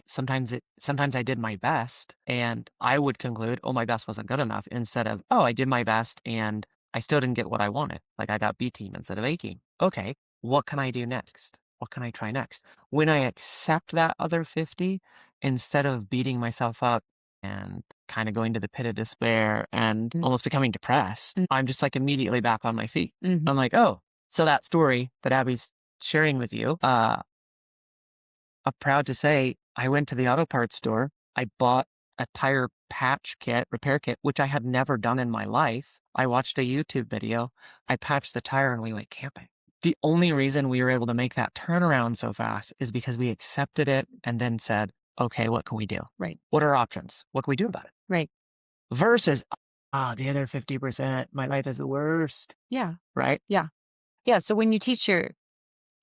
Sometimes I did my best and I would conclude, oh, my best wasn't good enough, instead of, oh, I did my best and I still didn't get what I wanted. Like I got B team instead of A team. Okay, what can I do next? What can I try next? When I accept that other 50, instead of beating myself up and kind of going to the pit of despair and Mm. almost becoming depressed, Mm. I'm just like immediately back on my feet. Mhm. I'm like, oh, so that story that Abby's sharing with you, I'm proud to say I went to the auto parts store. I bought a tire patch kit, repair kit, which I had never done in my life. I watched a YouTube video. I patched the tire and we went camping. The only reason we were able to make that turnaround so fast is because we accepted it and then said, okay, what can we do? Right. What are our options? What can we do about it? Right. Versus, the other 50%, my life is the worst, Yeah. right? Yeah. So when you teach your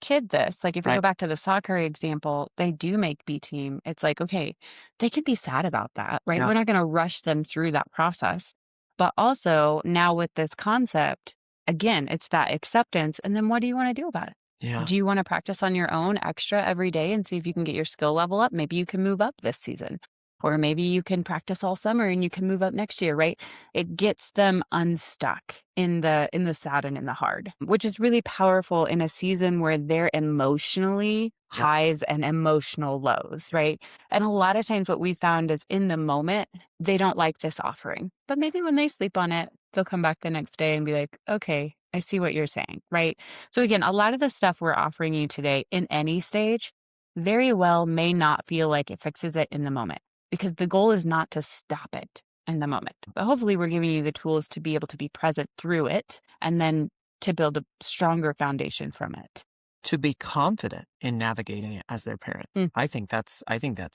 kid this, like if we go Right. back to the soccer example, they do make B team. It's like, okay, they can be sad about that, right? Yeah. We're not going to rush them through that process. But also now with this concept, again, it's that acceptance. And then what do you want to do about it? Yeah. Do you want to practice on your own extra every day and see if you can get your skill level up? Maybe you can move up this season. Or maybe you can practice all summer and you can move up next year, right? It gets them unstuck in the sad and in the hard, which is really powerful in a season where they're emotionally Yep. highs and emotional lows, right? And a lot of times what we found is in the moment, they don't like this offering. But maybe when they sleep on it, they'll come back the next day and be like, okay, I see what you're saying, right? So again, a lot of the stuff we're offering you today in any stage very well may not feel like it fixes it in the moment, because the goal is not to stop it in the moment. But hopefully we're giving you the tools to be able to be present through it and then to build a stronger foundation from it. To be confident in navigating it as their parent. Mm. I think that's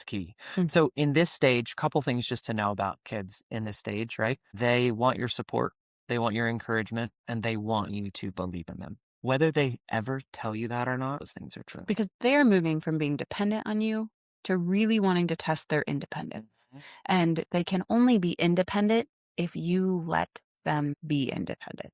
key. Mm. So in this stage, couple things just to know about kids in this stage, right? They want your support, they want your encouragement, and they want you to believe in them. Whether they ever tell you that or not, those things are true. Because they're moving from being dependent on you to really wanting to test their independence. And they can only be independent if you let them be independent.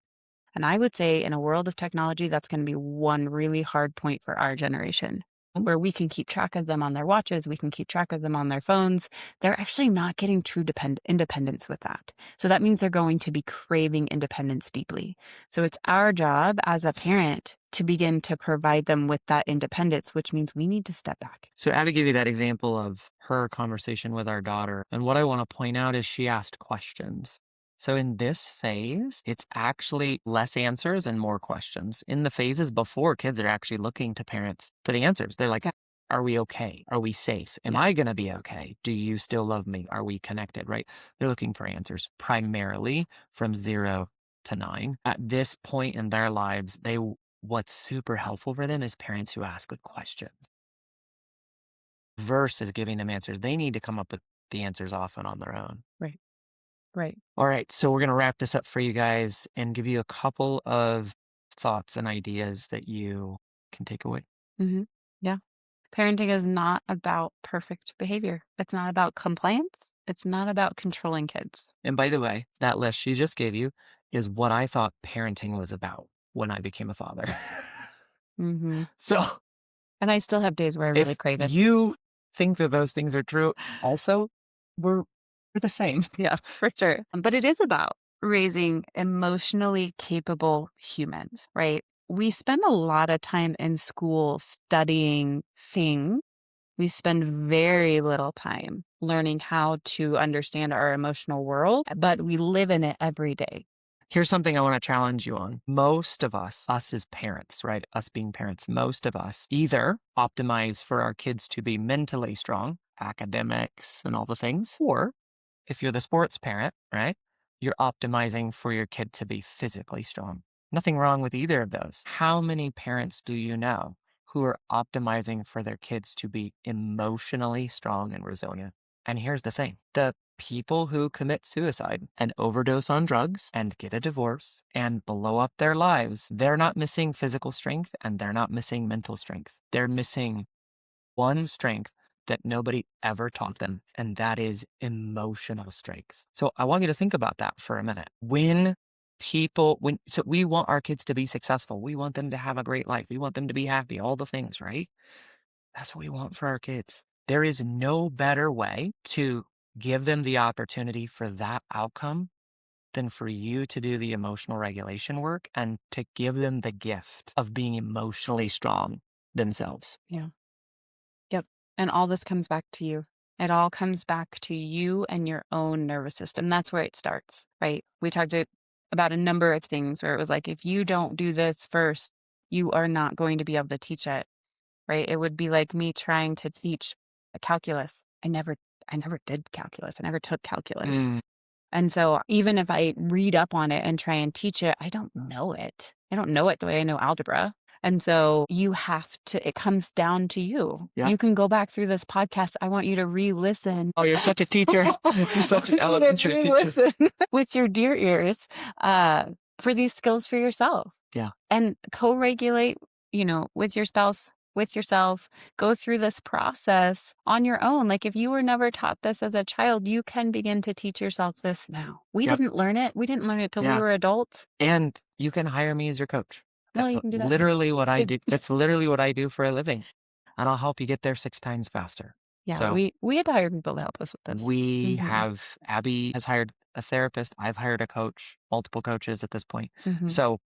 And I would say in a world of technology, that's going to be one really hard point for our generation, where we can keep track of them on their watches, we can keep track of them on their phones. They're actually not getting true independence with that. So that means they're going to be craving independence deeply. So it's our job as a parent to begin to provide them with that independence, which means we need to step back. So Abby gave you that example of her conversation with our daughter. And what I want to point out is she asked questions. So in this phase, it's actually less answers and more questions. In the phases before, kids are actually looking to parents for the answers. They're like, Yeah. are we okay? Are we safe? Am Yeah. I going to be okay? Do you still love me? Are we connected, right? They're looking for answers primarily from 0 to 9. At this point in their lives, what's super helpful for them is parents who ask good questions versus giving them answers. They need to come up with the answers often on their own. Right. All right, so we're going to wrap this up for you guys and give you a couple of thoughts and ideas that you can take away. Mm-hmm. Yeah. Parenting is not about perfect behavior. It's not about compliance. It's not about controlling kids. And by the way, that list she just gave you is what I thought parenting was about when I became a father. Mm-hmm. So And I still have days where I really if crave it. you think that those things are true, also, we're the same. Yeah, for sure. But it is about raising emotionally capable humans, right? We spend a lot of time in school studying things. We spend very little time learning how to understand our emotional world, but we live in it every day. Here's something I want to challenge you on. Most of us as parents, right? Us being parents, most of us either optimize for our kids to be mentally strong, academics and all the things, or if you're the sports parent, right? You're optimizing for your kid to be physically strong. Nothing wrong with either of those. How many parents do you know who are optimizing for their kids to be emotionally strong and resilient? And here's the thing. The people who commit suicide and overdose on drugs and get a divorce and blow up their lives, they're not missing physical strength and they're not missing mental strength. They're missing one strength that nobody ever taught them, and that is emotional strength. So I want you to think about that for a minute. So we want our kids to be successful. We want them to have a great life. We want them to be happy, all the things, right? That's what we want for our kids. There is no better way to give them the opportunity for that outcome than for you to do the emotional regulation work and to give them the gift of being emotionally strong themselves. Yeah. Yep. And all this comes back to you. It all comes back to you and your own nervous system. That's where it starts, right? We talked about a number of things where it was like, if you don't do this first, you are not going to be able to teach it, right? It would be like me trying to teach a calculus. I never did calculus. I never took calculus. And so even if I read up on it and try and teach it, I don't know it. I don't know it the way I know algebra. And so you have to, it comes down to you. Yeah. You can go back through this podcast. I want you to re-listen. Oh, you're such a teacher. You're such an I want you elementary to teacher. re-listen with your dear ears for these skills for yourself. Yeah. And co-regulate, with your spouse, with yourself, go through this process on your own. Like if you were never taught this as a child, you can begin to teach yourself this now. We didn't learn it. We didn't learn it till we were adults. And you can hire me as your coach. That's you can do that. literally what I do. That's literally what I do for a living. And I'll help you get there 6 times faster. Yeah, So we had to hire people to help us with this. we have, Abby has hired a therapist. I've hired a coach, multiple coaches at this point. So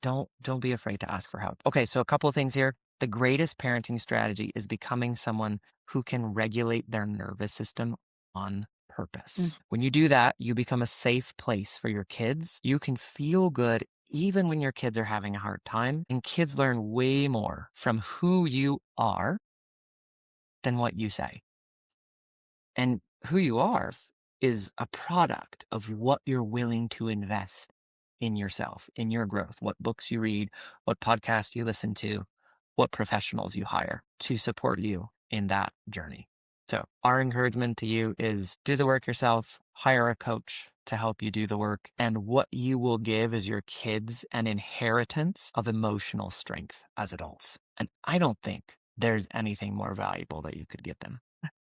don't be afraid to ask for help. Okay, so a couple of things here. The greatest parenting strategy is becoming someone who can regulate their nervous system on purpose. When you do that, you become a safe place for your kids. You can feel good even when your kids are having a hard time. And kids learn way more from who you are than what you say. And who you are is a product of what you're willing to invest in yourself, in your growth, what books you read, what podcasts you listen to, what professionals you hire to support you in that journey. So our encouragement to you is do the work yourself, hire a coach to help you do the work. And what you will give is your kids an inheritance of emotional strength as adults. And I don't think there's anything more valuable that you could give them.